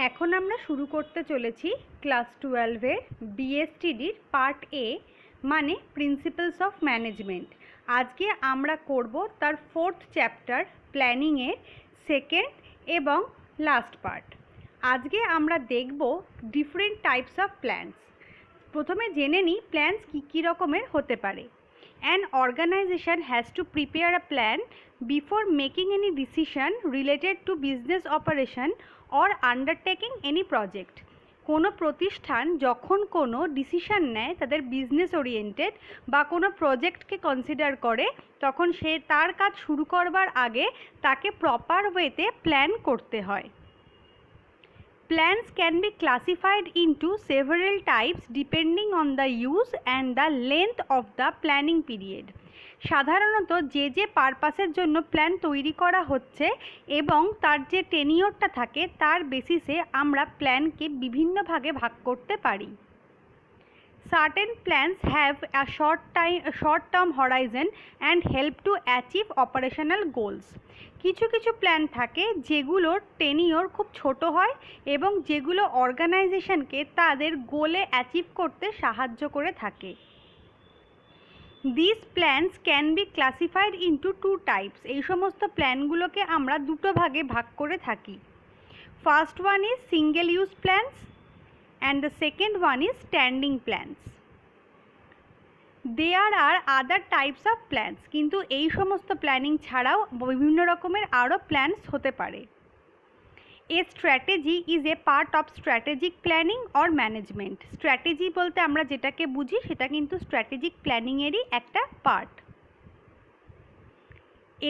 এখন আমরা শুরু করতে চলেছি ক্লাস 12-এর বিএসটিডির পার্ট এ, মানে প্রিন্সিপালস অফ ম্যানেজমেন্ট। আজকে আমরা করব তার 4th চ্যাপ্টার প্ল্যানিংয়ের সেকেন্ড এবং লাস্ট পার্ট। আজকে আমরা দেখব ডিফারেন্ট টাইপস অফ প্ল্যানস। প্রথমে জেনে নিই প্ল্যানস কী রকমের হতে পারে। An organization has to prepare a plan before making any decision related to business operation or undertaking any project. কোনো প্রতিষ্ঠান যখন কোনো ডিসিশন নেয় তাদের বিজনেস ওরিয়েন্টেড বা কোনো প্রজেক্টকে কনসিডার করে, তখন সে তার কাজ শুরু করবার আগে তাকে প্রপার ওয়েতে প্ল্যান করতে হয়। Plans can be classified into several types depending on the use and the length of the planning period. সাধারণত যে পারপাসের জন্য প্ল্যান তৈরি করা হচ্ছে এবং তার যে টেনিওরটা থাকে তার বেসিসে আমরা প্ল্যানকে বিভিন্ন ভাগে ভাগ করতে পারি। Certain plans have a short-term horizon and help to achieve operational goals. কিছু প্ল্যান থাকে যেগুলোর টেনিওর খুব ছোট হয় এবং যেগুলো অর্গানাইজেশনকে তাদের গোলে অ্যাচিভ করতে সাহায্য করে থাকে। These plans can be classified into two types. এই সমস্ত প্ল্যানগুলোকে আমরা দুটো ভাগে ভাগ করে থাকি। First one is single use plans and the second one is standing plans. There are other types of plans, কিন্তু এই সমস্ত প্ল্যানিং ছাড়াও বিভিন্ন রকমের আরও প্ল্যানস হতে পারে। A strategy is a part of strategic planning or management. Strategy বলতে আমরা যেটাকে বুঝি সেটা কিন্তু স্ট্র্যাটেজিক প্ল্যানিংয়েরই একটা part.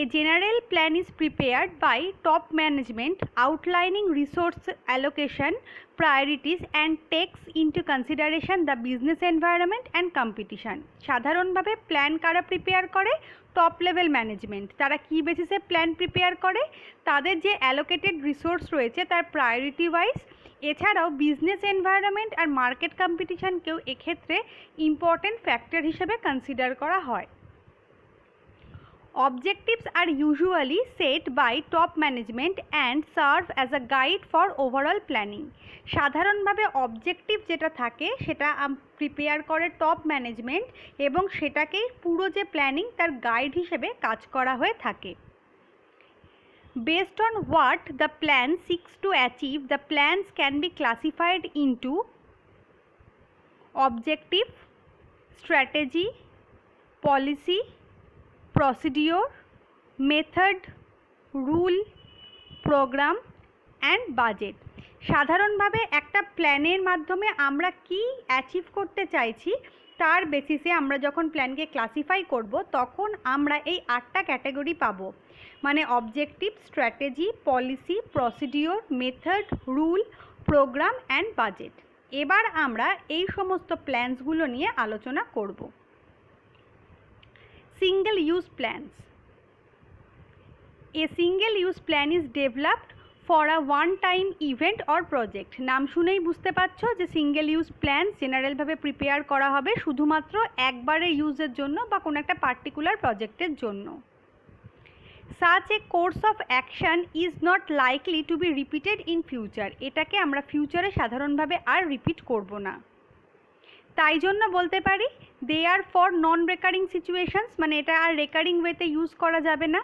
A general plan is prepared by top management outlining resource allocation priorities and takes into consideration the business environment and competition. সাধারণভাবে plan কারা prepare করে? Top level management. তারা কি বেসিসে প্ল্যান প্রিপেয়ার করে? তাদের যে অ্যালোকেটেড রিসোর্স রয়েছে তার প্রায়োরিটি ওয়াইজ। এছাড়াও বিজনেস এনভায়রনমেন্ট আর মার্কেট কম্পিটিশনকেও এক্ষেত্রে ইম্পর্টেন্ট ফ্যাক্টর হিসেবে কনসিডার করা হয়। Objectives are usually set by top management and serve as a guide for overall planning. সাধারণভাবে অবজেক্টিভ যেটা থাকে সেটা প্রিপেয়ার করে টপ ম্যানেজমেন্ট এবং সেটাকেই পুরো যে প্ল্যানিং তার গাইড হিসেবে কাজ করা হয়ে থাকে। Based on what the plan seeks to achieve, the plans can be classified into objective, strategy, policy, procedure, method, rule, program and budget. সাধারণভাবে একটা প্ল্যানের মাধ্যমে আমরা কি অ্যাচিভ করতে চাইছি তার বেসিসে আমরা যখন প্ল্যানকে ক্লাসিফাই করব তখন আমরা এই 8টা ক্যাটাগরি পাবো, মানে objective, strategy, policy, procedure, method, rule, programme and budget. এবার আমরা এই সমস্ত প্ল্যানসগুলো নিয়ে আলোচনা করব। Single use plans. A single use plan is developed for a one time event or project. নাম শুনেই বুঝতে পারছো যে সিঙ্গেল ইউজ প্ল্যান জেনারেলভাবে প্রিপেয়ার করা হবে শুধুমাত্র একবারের ইউজের জন্য বা কোনো একটা পার্টিকুলার প্রজেক্টের জন্য। Such a course of action is not likely to be repeated in future. এটাকে আমরা ফিউচারে সাধারণভাবে আর রিপিট করব না। তাই জন্য বলতে পারি দে আর ফর নন রেকারিং সিচুয়েশনস, মানে এটা আর রেকারিং ওয়েতে ইউজ করা যাবে না।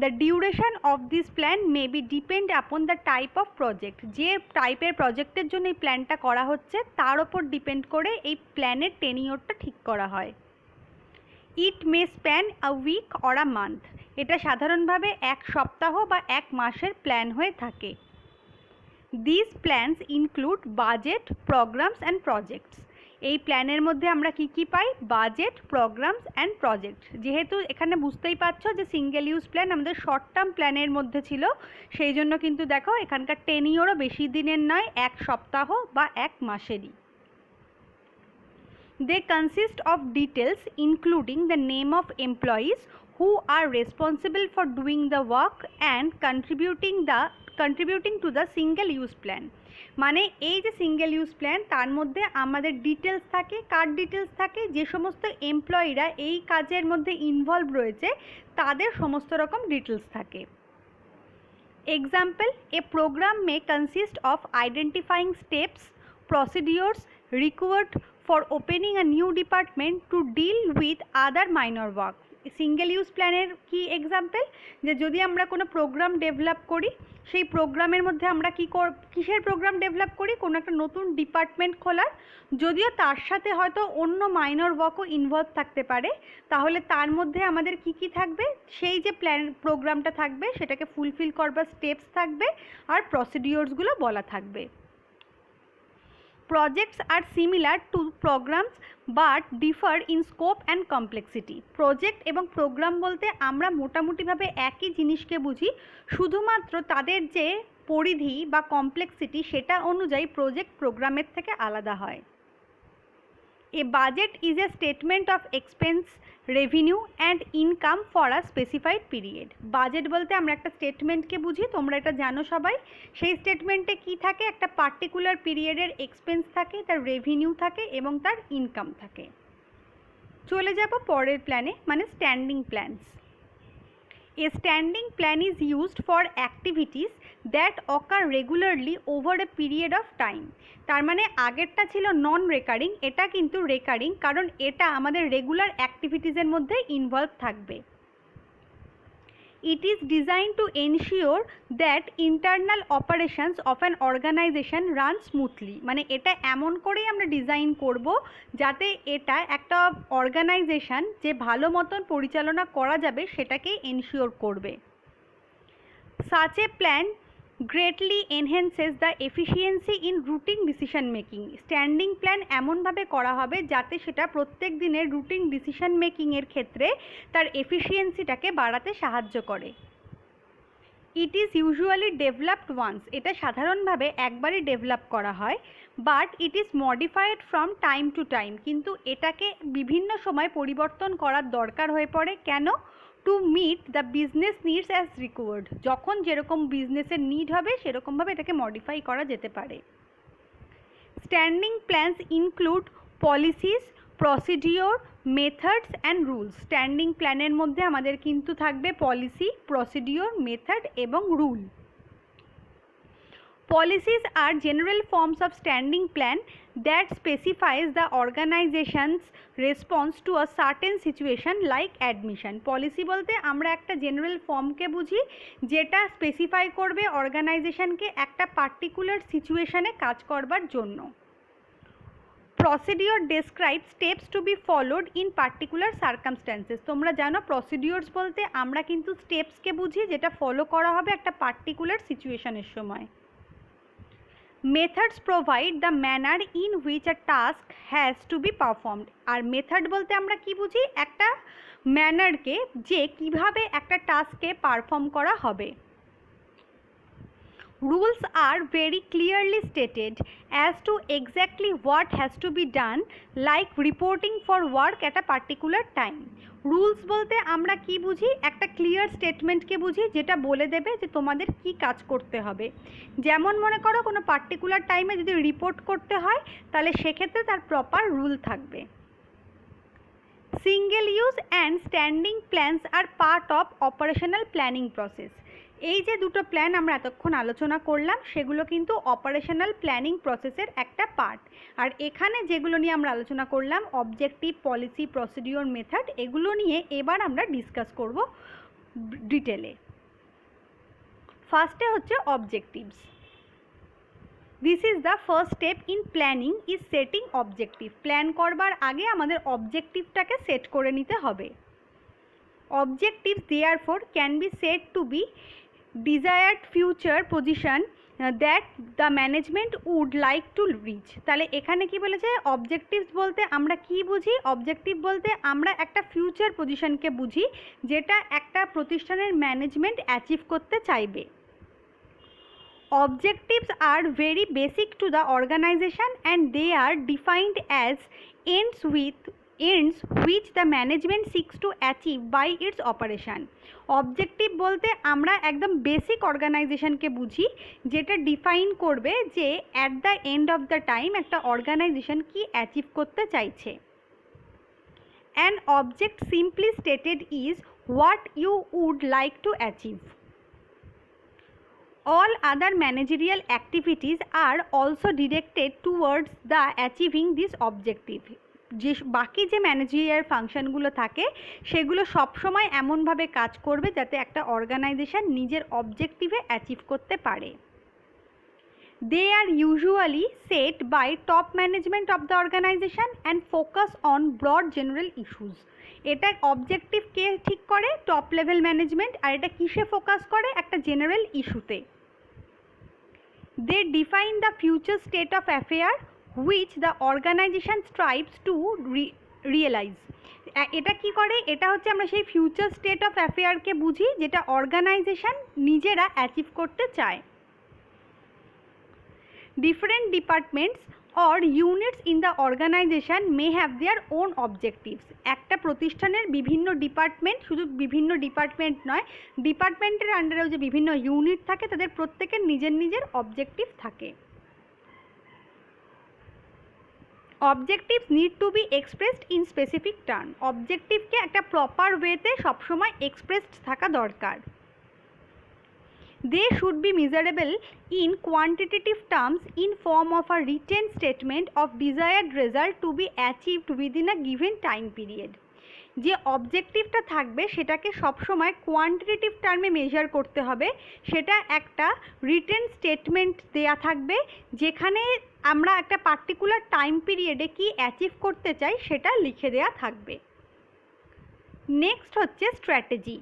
The duration of this plan may be depend upon the type of project. যে টাইপের প্রজেক্টের জন্য এই প্ল্যানটা করা হচ্ছে তার ওপর ডিপেন্ড করে এই প্ল্যানের টেনিওরটা ঠিক করা হয়। It may span a week or a month. এটা সাধারণভাবে এক সপ্তাহ বা এক মাসের প্ল্যান হয়ে থাকে। This plans include budget, programmes and projects. এই প্ল্যানের মধ্যে আমরা কি পাই? Budget, programmes and project. যেহেতু এখানে বুঝতেই পারছো যে সিঙ্গেল ইউজ প্ল্যান আমাদের শর্ট টার্ম প্ল্যানের মধ্যে ছিল, সেই জন্য কিন্তু দেখো এখানকার টেনিওরও বেশি দিনের নয়, এক সপ্তাহ বা এক মাসেরই। They consist of details including the name of employees who are responsible for doing the work and contributing to the single use plan. মানে এই যে সিঙ্গেল ইউজ প্ল্যান তার মধ্যে আমাদের ডিটেলস থাকে। কার ডিটেলস থাকে? যে সমস্ত এমপ্লয়িরা এই কাজের মধ্যে ইনভলভ রয়েছে তাদের সমস্ত রকম ডিটেলস থাকে। Example, a program may consist of identifying steps, procedures required for opening a new department to deal with other minor work. Single use প্ল্যানের কি এক্সাম্পল, যে যদি আমরা কোনো প্রোগ্রাম ডেভেলপ করি, সেই প্রোগ্রামের মধ্যে আমরা কিসের প্রোগ্রাম ডেভেলপ করি, কোনো একটা নতুন ডিপার্টমেন্ট খোলার, যদিও তার সাথে হয়তো অন্য মাইনর ওয়ার্কও ইনভলভ থাকতে পারে, তাহলে তার মধ্যে আমাদের কি কি থাকবে, সেই যে প্রোগ্রামটা থাকবে সেটাকে ফুলফিল করবার স্টেপস থাকবে আর প্রসিডিওরসগুলো বলা থাকবে। Projects are similar to programs but differ in scope and complexity. Project এবং প্রোগ্রাম বলতে আমরা মোটামুটিভাবে একই জিনিসকে বুঝি, শুধুমাত্র তাদের যে পরিধি বা কমপ্লেক্সিটি সেটা অনুযায়ী প্রজেক্ট প্রোগ্রামের থেকে আলাদা হয়। A budget is a statement of expense, revenue and income for a specified period. Budget বলতে আমরা একটা স্টেটমেন্টকে বুঝি, তোমরা এটা জানো সবাই। সেই স্টেটমেন্টে কি থাকে, একটা পার্টিকুলার পিরিয়ডের এক্সপেন্স থাকে, তার রেভিনিউ থাকে এবং তার ইনকাম থাকে। চলে যাব পরের প্ল্যানে, মানে standing plans. A standing plan is used for activities that occur regularly over a period of time. তার মানে আগেরটা ছিল নন রেকারিং, এটা কিন্তু রেকারিং, কারণ এটা আমাদের রেগুলার অ্যাক্টিভিটিসের মধ্যে ইনভলভ থাকবে। It is designed to ensure that internal operations of an organization run smoothly. মানে এটা এমন করেই আমরা ডিজাইন করব যাতে এটা একটা অর্গানাইজেশন যে ভালো মতন পরিচালনা করা যাবে সেটাকে এনশিওর করবে। Such a plan greatly enhances the efficiency in routine decision making. Standing plan এমনভাবে করা হবে যাতে সেটা প্রত্যেক দিনের রুটিন ডিসিশন মেকিংয়ের ক্ষেত্রে তার এফিসিয়েন্সিটাকে বাড়াতে সাহায্য করে। It is usually developed once, এটা সাধারণভাবে একবারই ডেভেলপ করা হয়, but it is modified from time to time, কিন্তু এটাকে বিভিন্ন সময় পরিবর্তন করার দরকার হয়ে পড়ে। কেন? To meet the business needs as required, যখন যেরকম বিজনেসের নিড হবে সেরকমভাবে এটাকে মডিফাই করা যেতে পারে। Standing plans include policies, procedure, methods and rules. Standing প্ল্যানের মধ্যে আমাদের কিন্তু থাকবে পলিসি, প্রসিডিওর, মেথড এবং rule. Policies are general forms of standing plan that specifies the organization's response to a certain situation like admission. Policy বলতে আমরা একটা general ফর্মকে বুঝি যেটা স্পেসিফাই করবে অর্গানাইজেশনকে একটা পার্টিকুলার সিচুয়েশনে কাজ করবার জন্য। Procedure describes steps to be followed in particular circumstances. তোমরা জানো প্রসিডিওরস বলতে আমরা কিন্তু স্টেপসকে বুঝি যেটা ফলো করা হবে একটা পার্টিকুলার সিচুয়েশনের সময়। Methods provide the manner in which a task has to be performed. আর মেথড বলতে আমরা কি বুঝি, একটা ম্যানারকে, যে কিভাবে একটা টাস্ককে পারফর্ম করা হবে। Rules are very clearly stated as to exactly what has to be done, like reporting for work at a particular time. Rules বলতে আমরা কি বুঝি, একটা ক্লিয়ার স্টেটমেন্টকে বুঝি যেটা বলে দেবে যে তোমাদের কি কাজ করতে হবে। যেমন মনে করো কোনো পার্টিকুলার টাইমে যদি রিপোর্ট করতে হয় তাহলে সেক্ষেত্রে তার প্রপার রুল থাকবে। Single use and standing plans are part of operational planning process. এই যে দুটো প্ল্যান আমরা এতক্ষণ আলোচনা করলাম সেগুলো কিন্তু অপারেশনাল প্ল্যানিং প্রসেসের একটা পার্ট। আর এখানে যেগুলো নিয়ে আমরা আলোচনা করলাম অবজেক্টিভ, পলিসি, প্রসিডিওর, মেথড, এগুলো নিয়ে এবার আমরা ডিসকাস করব ডিটেলে। ফার্স্টে হচ্ছে objectives. This is the first step in planning is setting objective. Plan করবার আগে আমাদের অবজেক্টিভটাকে সেট করে নিতে হবে। Objectives therefore can be said to be desired future position that the management would like to reach. তাহলে এখানে কি বলেছে, অবজেক্টিভস বলতে আমরা কি বুঝি, অবজেক্টিভ বলতে আমরা একটা ফিউচার পজিশনকে বুঝি যেটা একটা প্রতিষ্ঠানের ম্যানেজমেন্ট অ্যাচিভ করতে চাইবে। Objectives are very basic to the organization and they are defined as ends which the management seeks to achieve by its operation. Objective বলতে আমরা একদম বেসিক অর্গানাইজেশনকে বুঝি যেটা ডিফাইন করবে যে at the end of the time একটা organisation কি achieve করতে চাইছে। An object simply stated is what you would like to achieve. All other managerial activities are also directed towards the achieving this objective. যে বাকি যে managerial ফাংশনগুলো থাকে সেগুলো সবসময় এমনভাবে কাজ করবে যাতে একটা অর্গানাইজেশন নিজের অবজেক্টিভে অ্যাচিভ করতে পারে। They are usually set by top management of the organization and focus on broad general issues. এটা অবজেক্টিভ কে ঠিক করে? Top level management. আর এটা কিসে ফোকাস করে? একটা জেনারেল ইস্যুতে। They define the future state of affair which the organization strives to realize. এটা কি করে? এটা হচ্ছে আমরা সেই ফিউচার স্টেট অফ অ্যাফেয়ারকে বুঝি যেটা অর্গানাইজেশন নিজেরা অ্যাচিভ করতে চায়। Different departments or units in the organization may have their own objectives. একটা প্রতিষ্ঠানের বিভিন্ন ডিপার্টমেন্ট, শুধু বিভিন্ন ডিপার্টমেন্ট নয়, ডিপার্টমেন্টের আন্ডারেও যে বিভিন্ন ইউনিট থাকে তাদের প্রত্যেকের নিজের নিজের অবজেক্টিভ থাকে। Objectives need to be expressed in specific term. অবজেক্টিভকে একটা প্রপার ওয়েতে সবসময় এক্সপ্রেসড থাকা দরকার। They should be measurable in quantitative terms in form of a written statement of desired result to be achieved within a given time period. যে অবজেক্টিভটা থাকবে সেটাকে সবসময় quantitative টার্মে মেজার করতে হবে। সেটা একটা রিটেন স্টেটমেন্ট দেয়া থাকবে যেখানে আমরা একটা পার্টিকুলার টাইম পিরিয়ডে কি অ্যাচিভ করতে চাই সেটা লিখে দেয়া থাকবে। নেক্সট হচ্ছে strategy.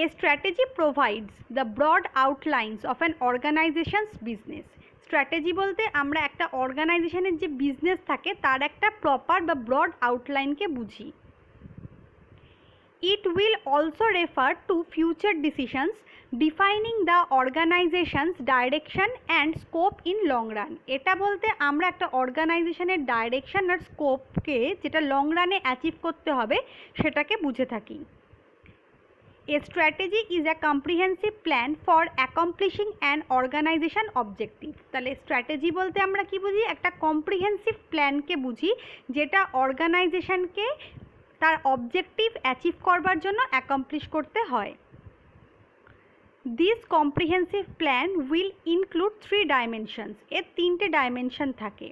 A strategy provides the broad outlines of an organization's business. Strategy বলতে আমরা একটা অর্গানাইজেশনের যে বিজনেস থাকে তার একটা প্রপার বা ব্রড আউটলাইনকে বুঝি। It will also refer to future decisions defining the organization's direction and scope in long run. এটা বলতে আমরা একটা অর্গানাইজেশনের ডাইরেকশন আর স্কোপকে যেটা লং রানে অ্যাচিভ করতে হবে সেটাকে বুঝে থাকি। A strategy is a comprehensive plan for accomplishing an organization objective. তাহলে স্ট্র্যাটেজি বলতে আমরা কি বুঝি? একটা কম্প্রিহেন্সিভ প্ল্যানকে বুঝি যেটা অর্গানাইজেশনকে তার অবজেক্টিভ অ্যাচিভ করবার জন্য অ্যাকমপ্লিশ করতে হয়। This comprehensive plan will include 3 dimensions. এর 3টে ডাইমেনশন থাকে।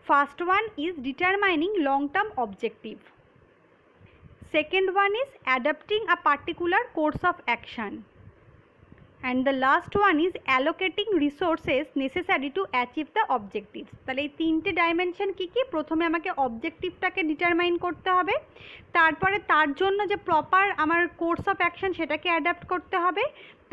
First one is determining long-term objective. Second one is adopting a particular course of action. And the last one is allocating resources necessary to achieve the objectives. তাহলে এই 3টে dimension কি কি? প্রথমে আমাকে অবজেক্টিভটাকে ডিটারমাইন করতে হবে, তারপরে তার জন্য যে প্রপার আমার কোর্স অফ অ্যাকশন সেটাকে অ্যাডাপ্ট করতে হবে,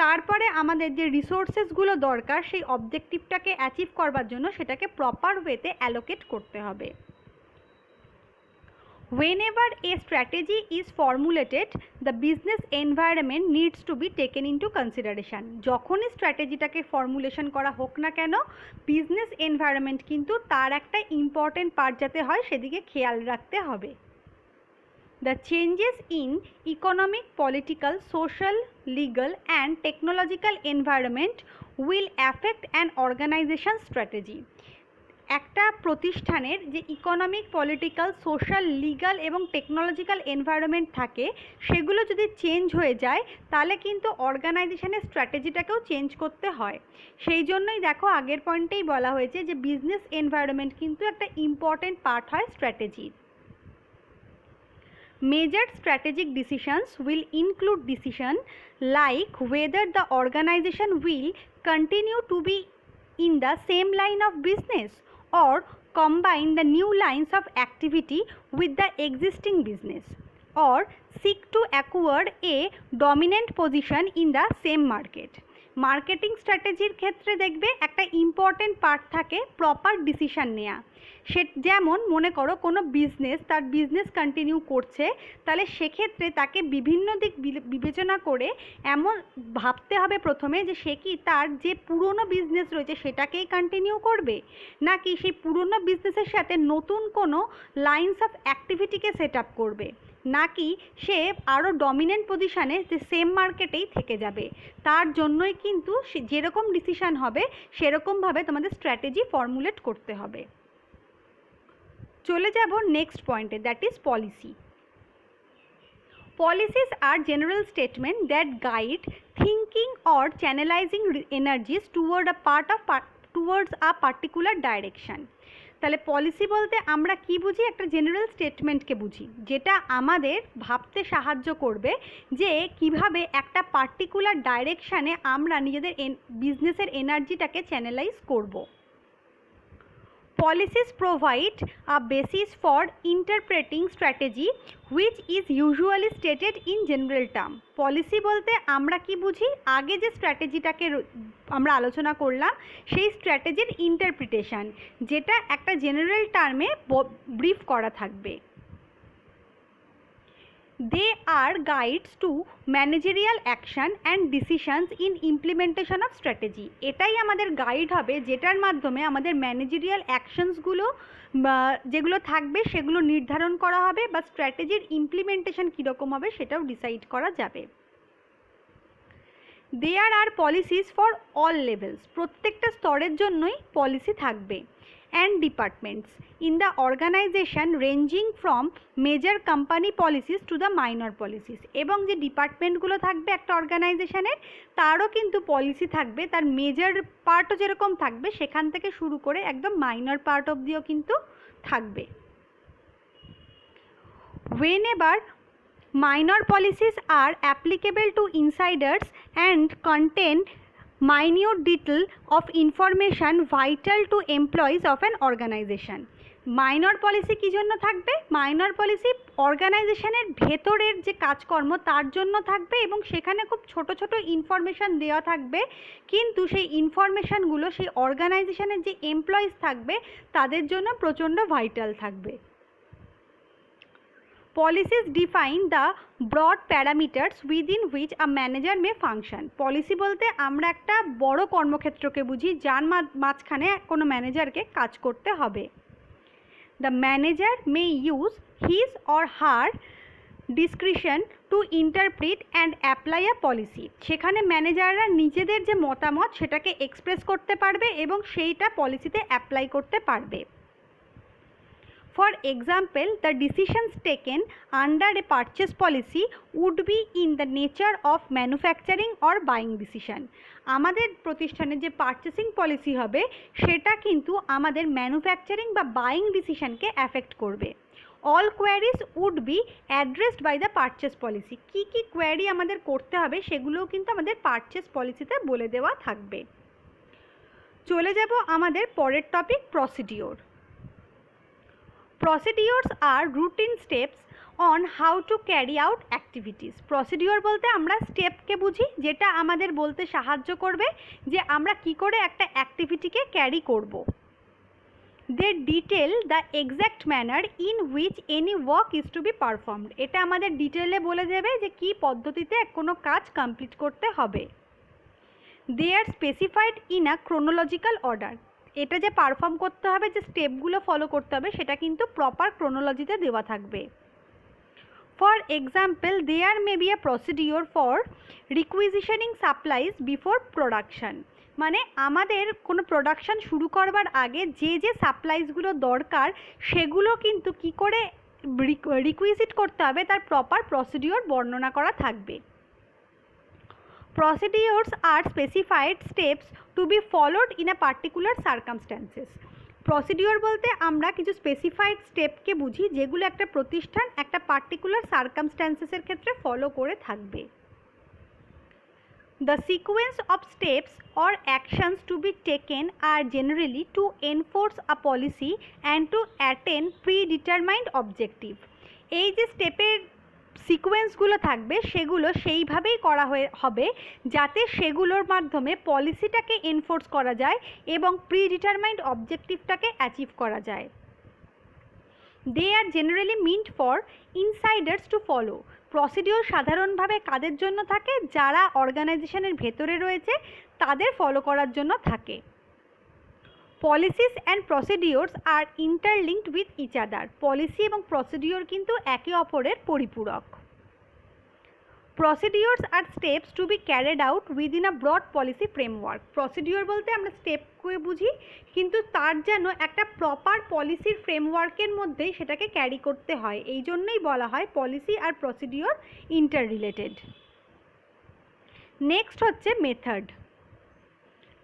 তারপরে আমাদের যে রিসোর্সেসগুলো দরকার সেই অবজেক্টিভটাকে অ্যাচিভ করবার জন্য সেটাকে প্রপার ওয়েতে অ্যালোকেট করতে হবে। Whenever a strategy is formulated, the business environment needs to be taken into consideration. যখনই স্ট্র্যাটেজিটাকে ফর্মুলেশন করা হোক না কেন, বিজনেস এনভায়রনমেন্ট কিন্তু তার একটা ইম্পর্টেন্ট পার্ট যাতে হয় সেদিকে খেয়াল রাখতে হবে। The changes in economic, political, social, legal and technological environment will affect an organization's strategy. একটা প্রতিষ্ঠানের যে ইকোনমিক, পলিটিক্যাল, সোশ্যাল, লিগাল এবং টেকনোলজিক্যাল এনভায়রনমেন্ট থাকে সেগুলো যদি চেঞ্জ হয়ে যায় তাহলে কিন্তু অর্গানাইজেশনের স্ট্র্যাটেজিটাকেও চেঞ্জ করতে হয়। সেই জন্যই দেখো আগের পয়েন্টেই বলা হয়েছে যে বিজনেস এনভায়রনমেন্ট কিন্তু একটা ইম্পর্টেন্ট পার্ট হয় স্ট্র্যাটেজির। Major strategic decisions will include decision like whether the organization will continue to be in the same line of business or combine the new lines of activity with the existing business or seek to acquire a dominant position in the same market. Marketing স্ট্র্যাটেজির ক্ষেত্রে দেখবে একটা important part থাকে proper decision নেওয়া। সে যেমন মনে করো কোনো বিজনেস তার বিজনেস কন্টিনিউ করছে, তাহলে সেক্ষেত্রে তাকে বিভিন্ন দিক বিবেচনা করে এমন ভাবতে হবে প্রথমে যে সে কি তার যে পুরনো বিজনেস রয়েছে সেটাকেই কন্টিনিউ করবে, নাকি সেই পুরনো বিজনেসের সাথে নতুন কোনো লাইনস অফ অ্যাক্টিভিটিকে সেট আপ করবে, নাকি সে আরও ডমিনেন্ট পজিশানে যে সেম মার্কেটেই থেকে যাবে। তার জন্যই কিন্তু যেরকম ডিসিশান হবে সেরকমভাবে তোমাদের স্ট্র্যাটেজি ফর্মুলেট করতে হবে। চলে যাব নেক্সট পয়েন্টে, that is policy. Policies are general statements that guide thinking or channelizing energies towards a particular direction. তাহলে পলিসি বলতে আমরা কি বুঝি? একটা জেনারেল স্টেটমেন্টকে বুঝি, যেটা আমাদের ভাবতে সাহায্য করবে যে কিভাবে একটা পার্টিকুলার ডাইরেকশানে আমরা নিজেদের বিজনেসের এনার্জিটাকে চ্যানেলাইজ করব। Policies provide a basis for interpreting strategy which is usually stated in general term. Policy বলতে আমরা কি বুঝি? আগে যে স্ট্র্যাটেজিটাকে আমরা আলোচনা করলাম সেই স্ট্র্যাটেজির ইন্টারপ্রিটেশন, যেটা একটা জেনারেল টার্মে ব্রিফ করা থাকবে। They are guides to managerial action and decisions in implementation of strategy. এটাই আমাদের গাইড হবে, যেটার মাধ্যমে আমাদের ম্যানেজেরিয়াল অ্যাকশনসগুলো যেগুলো থাকবে সেগুলো নির্ধারণ করা হবে, বা স্ট্র্যাটেজির ইমপ্লিমেন্টেশন কীরকম হবে সেটাও ডিসাইড করা যাবে। There are policies for all levels. প্রত্যেকটা স্তরের জন্যই পলিসি থাকবে। And departments in the organization ranging from major company policies to the minor policies. এবং যে ডিপার্টমেন্টগুলো থাকবে একটা অর্গানাইজেশনের, তারও কিন্তু পলিসি থাকবে, তার মেজর পার্টও যেরকম থাকবে সেখান থেকে শুরু করে একদম মাইনর পার্ট অবধিও কিন্তু থাকবে। Whenever minor policies are applicable to insiders and contain minute detail of information vital to employees of an organization. Minor policy কী জন্য থাকবে? মাইনর পলিসি অর্গানাইজেশনের ভেতরের যে কাজকর্ম তার জন্য থাকবে, এবং সেখানে খুব ছোট ছোট ইনফরমেশান দেওয়া থাকবে, কিন্তু সেই ইনফরমেশানগুলো সেই অর্গানাইজেশনের যে এমপ্লয়িজ থাকবে তাদের জন্য প্রচণ্ড ভাইটাল থাকবে। Policies define the broad parameters within which a manager may function. Policy বলতে আমরা একটা বড় কর্মক্ষেত্রকে বুঝি যার মাঝখানে কোনো ম্যানেজারকে কাজ করতে হবে। The manager may use his or her discretion to interpret and apply a policy. সেখানে ম্যানেজাররা নিজেদের যে মতামত সেটাকে এক্সপ্রেস করতে পারবে এবং সেইটা পলিসিতে অ্যাপ্লাই করতে পারবে। For example, the decisions taken under a purchase policy would be in the nature of manufacturing or buying decision. আমাদের প্রতিষ্ঠানে যে পারচেসিং পলিসি হবে সেটা কিন্তু আমাদের ম্যানুফ্যাকচারিং বা বাইং ডিসিশনকে অ্যাফেক্ট করবে। All queries would be addressed by the purchase policy. কি কি কোয়ারি আমাদের করতে হবে সেগুলোও কিন্তু আমাদের পারচেস পলিসিতে বলে দেওয়া থাকবে। চলে যাব আমাদের পরের topic, procedure. Procedures are routine steps on how to carry out activities. Procedure বলতে আমরা স্টেপকে বুঝি, যেটা আমাদের বলতে সাহায্য করবে যে আমরা কি করে একটা অ্যাক্টিভিটিকে ক্যারি করব। They detail the exact manner in which any work is to be performed. এটা আমাদের ডিটেলে বলে দেবে যে কি পদ্ধতিতে কোনো কাজ কমপ্লিট করতে হবে। They are specified in a chronological order. এটা যে পারফর্ম করতে হবে, যে স্টেপগুলো ফলো করতে হবে সেটা কিন্তু প্রপার ক্রোনোলজিতে দেওয়া থাকবে। For example, there may be a procedure for requisitioning supplies before production. মানে আমাদের কোনো প্রোডাকশন শুরু করবার আগে যে যে সাপ্লাইজগুলো দরকার সেগুলো কিন্তু কি করে রিকুইজিট করতে হবে তার প্রপার প্রসিডিওর বর্ণনা করা থাকবে। Procedures are specified steps to be followed in a particular circumstances. Procedure বলতে আমরা কিছু স্পেসিফাইড স্টেপকে বুঝি যেগুলো একটা প্রতিষ্ঠান একটা পার্টিকুলার সার্কামস্ট্যান্সেসের ক্ষেত্রে ফলো করে থাকবে। The sequence of steps or actions to be taken are generally to enforce a policy and to attain predetermined objective. এই যে স্টেপের সিকোয়েন্সগুলো থাকবে সেগুলো সেইভাবেই করা হবে যাতে সেগুলোর মাধ্যমে পলিসিটাকে এনফোর্স করা যায় এবং প্রিডিটারমাইন্ড অবজেক্টিভটাকে অ্যাচিভ করা যায়। They are generally meant for insiders to follow. Procedure সাধারণভাবে কাদের জন্য থাকে? যারা অর্গানাইজেশনের ভেতরে রয়েছে তাদের ফলো করার জন্য থাকে। Policies and procedures are interlinked with each other. Policy এবং প্রসিডিওর কিন্তু একে অপরের পরিপূরক। Procedures are steps to be carried out within a broad policy framework. Procedure বলতে আমরা স্টেপকে বুঝি, কিন্তু তার যেন একটা প্রপার পলিসির ফ্রেমওয়ার্কের মধ্যেই সেটাকে ক্যারি করতে হয়, এই জন্যই বলা হয় পলিসি আর প্রসিডিওর ইন্টার রিলেটেড। নেক্সট হচ্ছে method.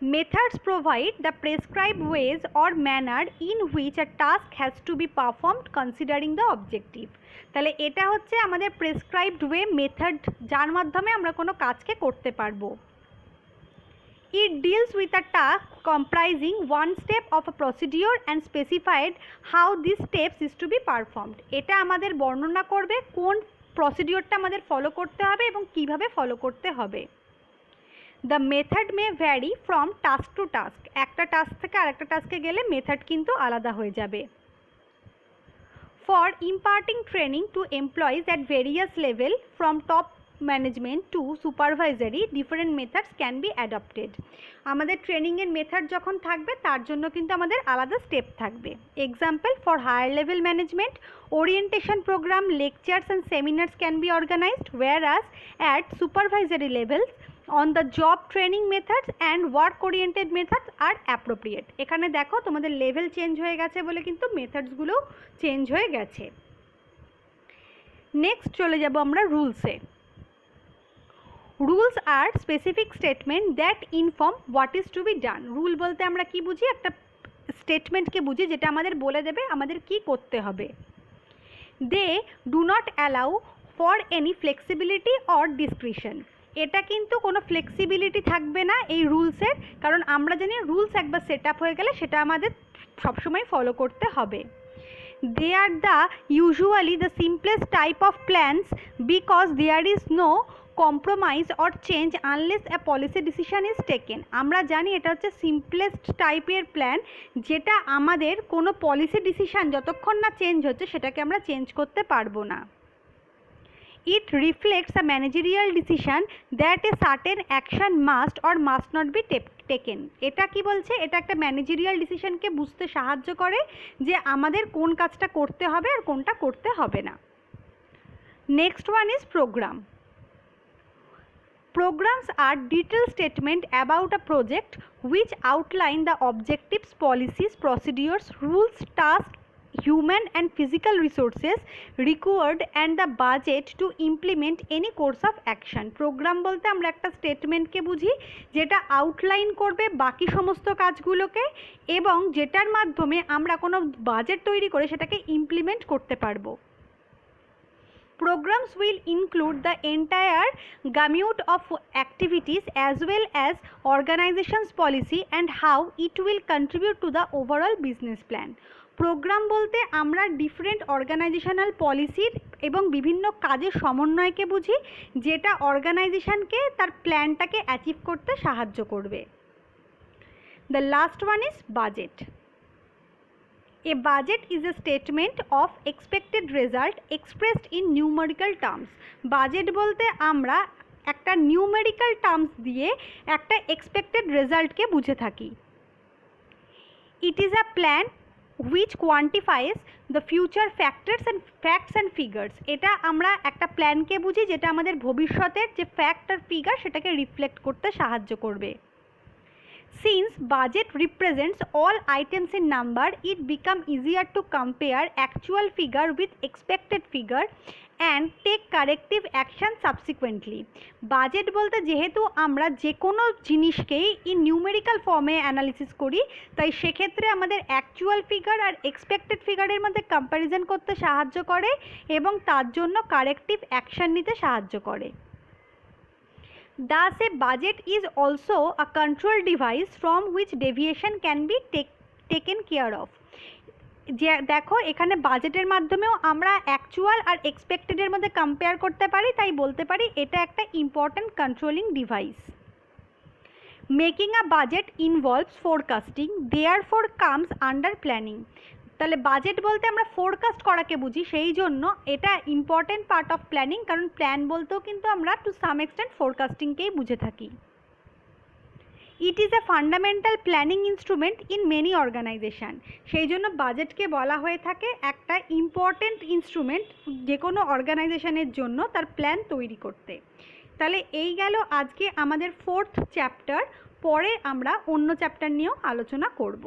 Methods provide the prescribed ways or manner in which a task has to be performed considering the objective। তাহলে এটা হচ্ছে আমাদের প্রেসক্রাইবড ওয়ে, মেথড, যার মাধ্যমে আমরা কোনো কাজকে করতে পারবো। It deals with a task comprising one step of a procedure and specified how these steps is to be performed। এটা আমাদের বর্ণনা করবে কোন প্রসিডিওরটা আমাদের ফলো করতে হবে এবং কিভাবে ফলো করতে হবে। The method may vary from task to task। একটা টাস্ক থেকে আরেকটা টাস্কে গেলে মেথড কিন্তু আলাদা হয়ে যাবে। For imparting training to employees at various level from top management to supervisory, different methods can be adopted। আমাদের ট্রেনিংয়ের মেথড যখন থাকবে তার জন্য কিন্তু আমাদের আলাদা স্টেপ থাকবে। Example, for higher level management, orientation program, lectures and seminars can be organized, whereas at supervisory levels on the job training methods and work oriented methods are appropriate। এখানে দেখো তোমাদের লেভেল চেঞ্জ হয়ে গেছে বলে কিন্তু মেথডসগুলো change হয়ে গেছে। Next চলে যাব আমরা রুলসে। Rules are specific statement that inform what is to be done. Rule বলতে আমরা কি বুঝি? একটা স্টেটমেন্টকে বুঝি যেটা আমাদের বলে দেবে আমাদের কি করতে হবে। They do not allow for any flexibility or discretion. এটা কিন্তু কোনো ফ্লেক্সিবিলিটি থাকবে না এই রুলসের, কারণ আমরা জানি রুলস একবার সেট আপ হয়ে গেলে সেটা আমাদের সবসময় ফলো করতে হবে। They are the usually the simplest type of plans because there is no compromise or change unless a policy decision is taken। আমরা জানি এটা হচ্ছে সিম্পলেস্ট টাইপের প্ল্যান, যেটা আমাদের কোনো পলিসি ডিসিশন যতক্ষণ না চেঞ্জ হচ্ছে সেটাকে আমরা চেঞ্জ করতে পারবো না। It reflects a managerial decision that a certain action must or must not be taken। এটা কি বলছে? এটা একটা ম্যানেজেরিয়াল ডিসিশনকে বুঝতে সাহায্য করে যে আমাদের কোন কাজটা করতে হবে আর কোনটা করতে হবে না। Next one is programme. Programs are detailed statement about a project which outline the objectives, policies, procedures, rules, tasks, human and physical resources required and the budget to implement any course of action। Programme বলতে আমরা একটা স্টেটমেন্টকে বুঝি যেটা outline করবে বাকি সমস্ত কাজগুলোকে এবং যেটার মাধ্যমে আমরা কোনো বাজেট তৈরি করে সেটাকে ইমপ্লিমেন্ট করতে পারবো। Programs will include the entire gamut of activities as well as organization's policy and how it will contribute to the overall business plan। Programme বলতে আমরা ডিফারেন্ট অর্গানাইজেশনাল পলিসির এবং বিভিন্ন কাজের সমন্বয়কে বুঝি যেটা অর্গানাইজেশনকে তার প্ল্যানটাকে অ্যাচিভ করতে সাহায্য করবে। The last one is budget. A budget is a statement of expected result expressed in numerical terms। Budget বলতে আমরা একটা নিউমেরিক্যাল টার্মস দিয়ে একটা এক্সপেক্টেড রেজাল্টকে বুঝে থাকি। It is a plan which quantifies the future facts and figures। এটা আমরা একটা প্ল্যানকে বুঝি যেটা আমাদের ভবিষ্যতের যে ফ্যাক্ট আর ফিগার সেটাকে রিফ্লেক্ট করতে সাহায্য করবে। Since budget represents all items in number, it becomes easier to compare actual figure with expected figure and take corrective action subsequently। Budget বলতে যেহেতু আমরা যে কোনো জিনিসকেই ইন নিউমেরিক্যাল ফর্মে অ্যানালিসিস করি, তাই সেক্ষেত্রে আমাদের অ্যাকচুয়াল ফিগার আর এক্সপেক্টেড ফিগারের মধ্যে কম্প্যারিজন করতে সাহায্য করে এবং তার জন্য কারেক্টিভ অ্যাকশন নিতে সাহায্য করে। Thus, a budget is also a control device from which deviation can be taken care of। যে দেখো এখানে বাজেটের মাধ্যমেও আমরা অ্যাকচুয়াল আর এক্সপেক্টেডের মধ্যে কম্পেয়ার করতে পারি, তাই বলতে পারি এটা একটা ইম্পর্ট্যান্ট কন্ট্রোলিং ডিভাইস। মেকিং আ budget involves forecasting, therefore comes under planning. তাহলে বাজেট বলতে আমরা ফোরকাস্ট করাকে বুঝি, সেই জন্য এটা ইম্পর্টেন্ট পার্ট অফ প্ল্যানিং, কারণ প্ল্যান বলতেও কিন্তু আমরা টু সাম এক্সটেন্ট ফোরকাস্টিংকেই বুঝে থাকি। It is a fundamental planning instrument in many organisation. সেই জন্য বাজেটকে বলা হয়ে থাকে একটা ইম্পর্টেন্ট ইনস্ট্রুমেন্ট যে কোনো অর্গানাইজেশনের জন্য তার প্ল্যান তৈরি করতে। তাহলে এই গেল আজকে আমাদের 4th চ্যাপ্টার। পরে আমরা অন্য চ্যাপ্টার নিয়েও আলোচনা করব।